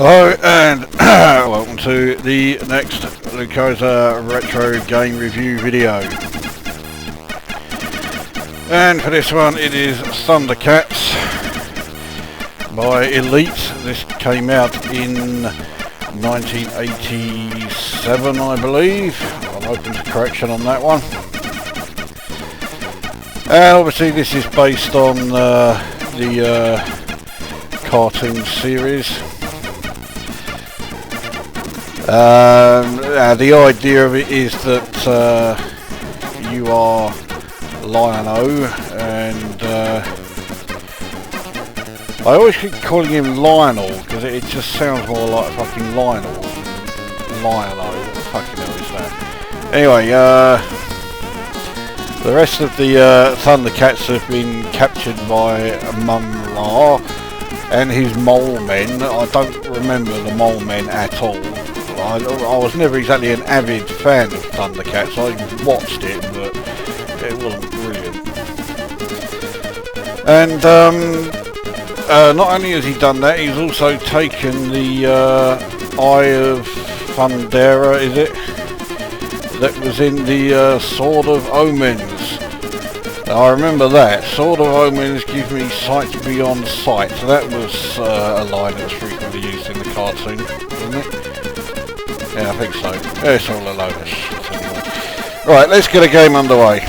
Hello and welcome to the next Lukozer retro game review video. And for this one it is Thundercats by Elite. This came out in 1987 I believe. I'm open to correction on that one. And obviously this is based on the cartoon series. The idea of it is that you are Lion-O, and I always keep calling him Lionel because it just sounds more like fucking Lionel. Lion-O, what the fucking hell is that? Anyway, the rest of the Thundercats have been captured by Mum-La and his mole men. I don't remember the mole men at all. I was never exactly an avid fan of Thundercats. I watched it, but it wasn't brilliant. And not only has he done that, he's also taken the Eye of Thundera, is it? That was in the Sword of Omens. I remember that. Sword of Omens gives me sight beyond sight. So that was a line that was frequently used in the cartoon, wasn't it? Yeah, I think so. It's all a load of shit anyway. Right, let's get a game underway.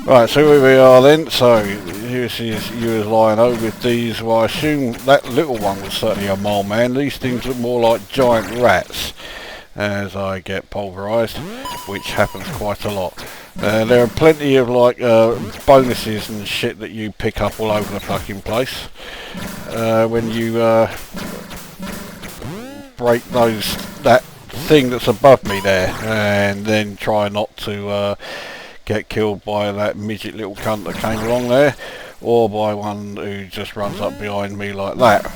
Right, so here we are then. So, this is you as Lion-O with these. Well, I assume that little one was certainly a mole man. These things look more like giant rats as I get pulverised, which happens quite a lot. There are plenty of like bonuses and shit that you pick up all over the fucking place when you break that thing that's above me there, and then try not to get killed by that midget little cunt that came along there, or by one who just runs up behind me like that.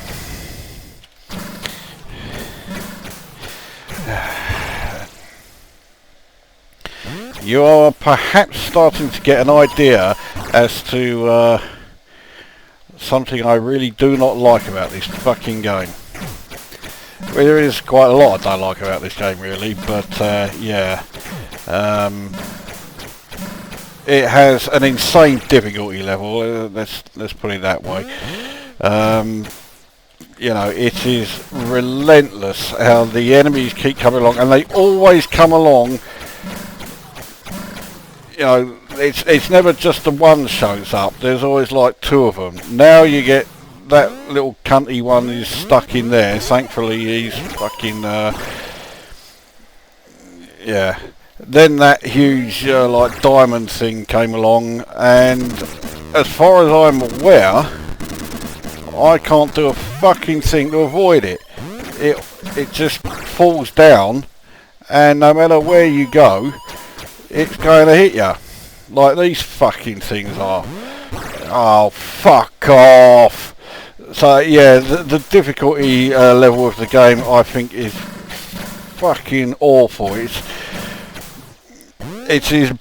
You are perhaps starting to get an idea as to something I really do not like about this fucking game. Well, there is quite a lot I don't like about this game really, but yeah. It has an insane difficulty level, let's put it that way. You know, it is relentless how the enemies keep coming along, and they always come along. You know, it's never just the one shows up, there's always like two of them. Now you get that little cunty one is stuck in there. Thankfully he's fucking yeah. Then that huge like diamond thing came along, and as far as I'm aware I can't do a fucking thing to avoid it. It just falls down, and no matter where you go it's going to hit you, like these fucking things are. Oh, fuck off. So yeah, the difficulty level of the game I think is fucking awful. It is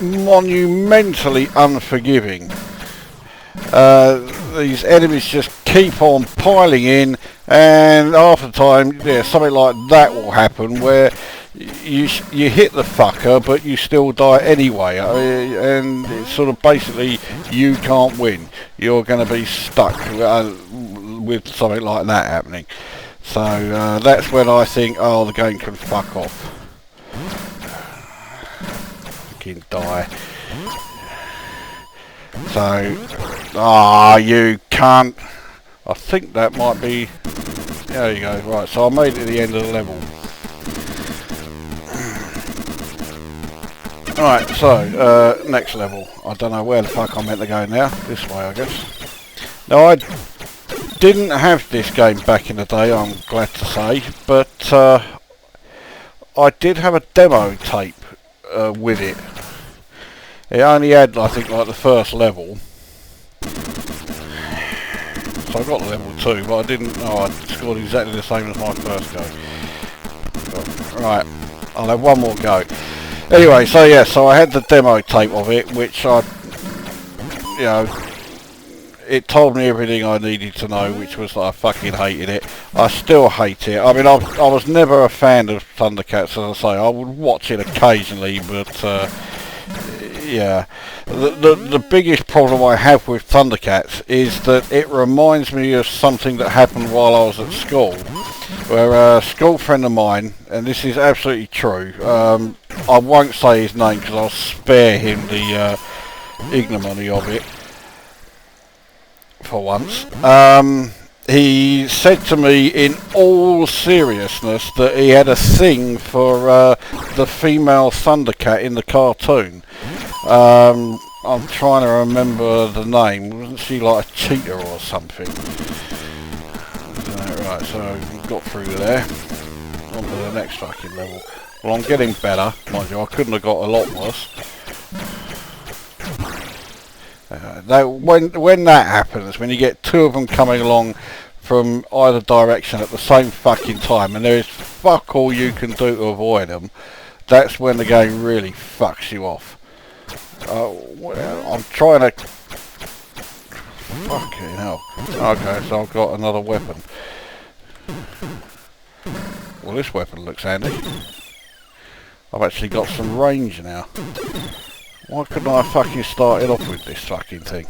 monumentally unforgiving. These enemies just keep on piling in, and half the time, yeah, something like that will happen where you hit the fucker but you still die anyway, and it's sort of basically you can't win. You're going to be stuck with something like that happening. So that's when I think, oh, the game can fuck off. Fucking die. So, you cunt. I think that might be, there you go. Right, so I made it to the end of the level. Alright, so, next level. I don't know where the fuck I'm meant to go now. This way, I guess. Now, I didn't have this game back in the day, I'm glad to say, but I did have a demo tape with it. It only had, I think, like the first level. So I got level 2, but I didn't know I scored exactly the same as my first go. Right, I'll have one more go. Anyway, so yeah, so I had the demo tape of it, which I, you know, it told me everything I needed to know, which was that I fucking hated it. I still hate it. I mean, I was never a fan of Thundercats, as I say. I would watch it occasionally, but yeah. The biggest problem I have with Thundercats is that it reminds me of something that happened while I was at school, where a school friend of mine, and this is absolutely true, I won't say his name because I'll spare him the ignominy of it for once. He said to me in all seriousness that he had a thing for the female Thundercat in the cartoon. I'm trying to remember the name. Wasn't she like a cheetah or something? Right, so we got through there. On to the next fucking level. Well, I'm getting better, mind you. I couldn't have got a lot worse. When that happens, when you get two of them coming along from either direction at the same fucking time, and there is fuck all you can do to avoid them, that's when the game really fucks you off. Well, I'm trying to... Fucking hell. Okay, so I've got another weapon. Well, this weapon looks handy. I've actually got some range now. Why couldn't I have fucking started off with this fucking thing?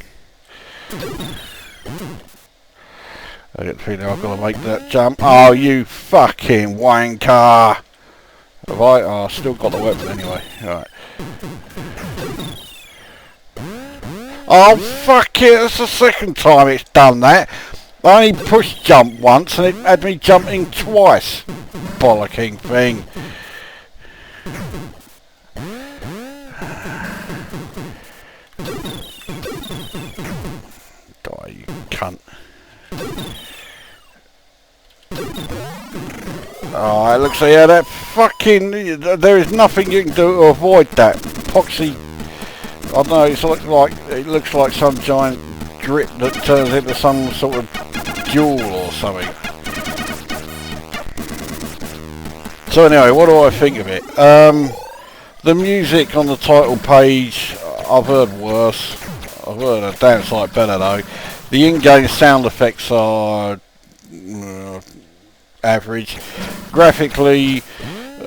I get the feeling I've got to make that jump. Oh, you fucking wanker! Have I? Oh, I've still got the weapon anyway. Alright. Oh, fuck it! That's the second time it's done that. I only pushed jump once and it had me jumping twice. Bollocking thing. Die, you cunt. Oh, it looks like, yeah, that fucking... There is nothing you can do to avoid that. Poxy... I don't know, it looks like some giant drip that turns into some sort of jewel or something. So anyway, what do I think of it? The music on the title page, I've heard worse. I've heard a damn sight better though. The in-game sound effects are average. Graphically,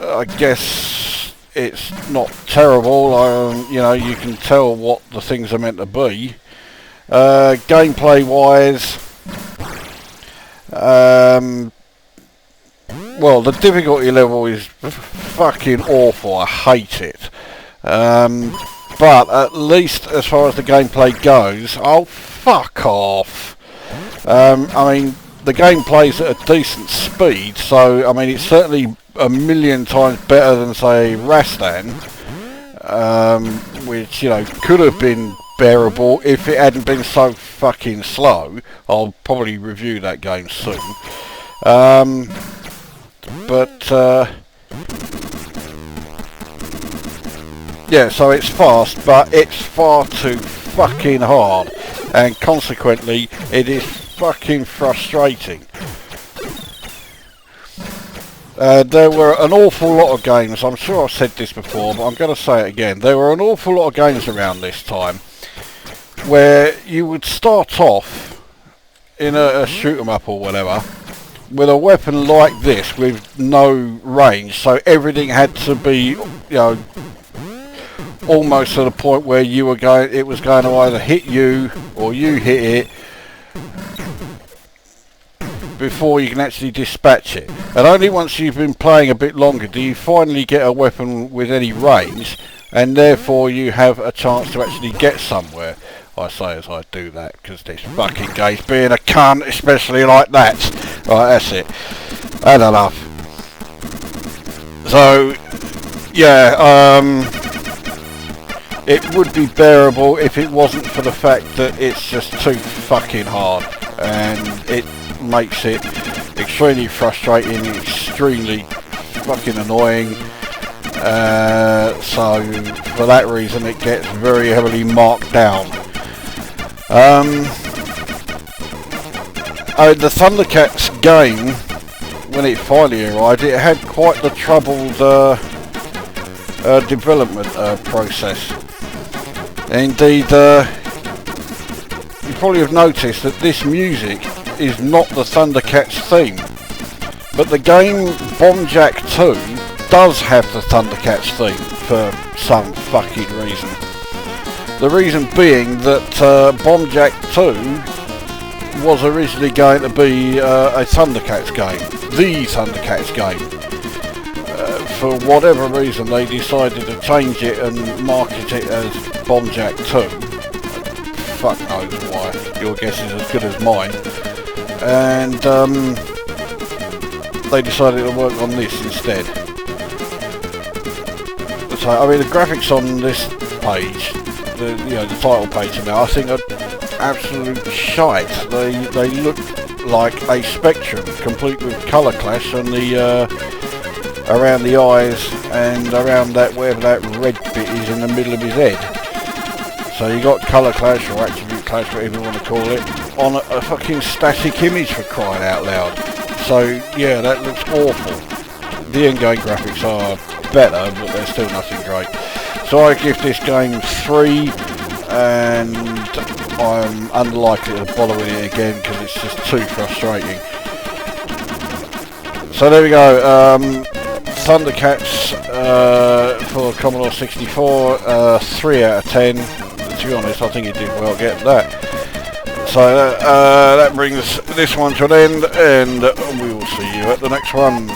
I guess it's not terrible. You know, you can tell what the things are meant to be. Gameplay wise, well, the difficulty level is fucking awful. I hate it. But at least as far as the gameplay goes, oh, fuck off. I mean, the game plays at a decent speed, so I mean, it's certainly a million times better than, say, Rastan, which, you know, could have been bearable if it hadn't been so fucking slow. I'll probably review that game soon. Yeah, so it's fast, but it's far too fucking hard, and consequently it is fucking frustrating. There were an awful lot of games, I'm sure I've said this before, but I'm going to say it again. There were an awful lot of games around this time where you would start off in a shoot 'em up or whatever with a weapon like this with no range, so everything had to be, you know, almost to the point where you were going, it was going to either hit you or you hit it before you can actually dispatch it. And only once you've been playing a bit longer do you finally get a weapon with any range, and therefore you have a chance to actually get somewhere. I say as I do that because this fucking game's being a cunt, especially like that. Right, that's it. Had enough. So yeah, it would be bearable if it wasn't for the fact that it's just too fucking hard, and it makes it extremely frustrating, extremely fucking annoying. So for that reason it gets very heavily marked down. The Thundercats game, when it finally arrived, it had quite the troubled development process. Indeed, probably have noticed that this music is not the Thundercats theme. But the game Bombjack 2 does have the Thundercats theme for some fucking reason. The reason being that Bombjack 2 was originally going to be a Thundercats game. The Thundercats game. For whatever reason they decided to change it and market it as Bombjack 2. Fuck knows why. Your guess is as good as mine. And they decided to work on this instead. So I mean the graphics on this page, the title page now, I think are absolute shite. They look like a Spectrum, complete with colour clash on the around the eyes and around that wherever that red bit is in the middle of his head. So you got colour clash or attribute clash, whatever you want to call it, on a fucking static image for crying out loud. So yeah, that looks awful. The in-game graphics are better, but they're still nothing great. So I give this game 3, and I'm unlikely to bother with it again because it's just too frustrating. So there we go. Thundercats for Commodore 64, 3 out of 10. To be honest, I think it did well get that. So that brings this one to an end, and we will see you at the next one.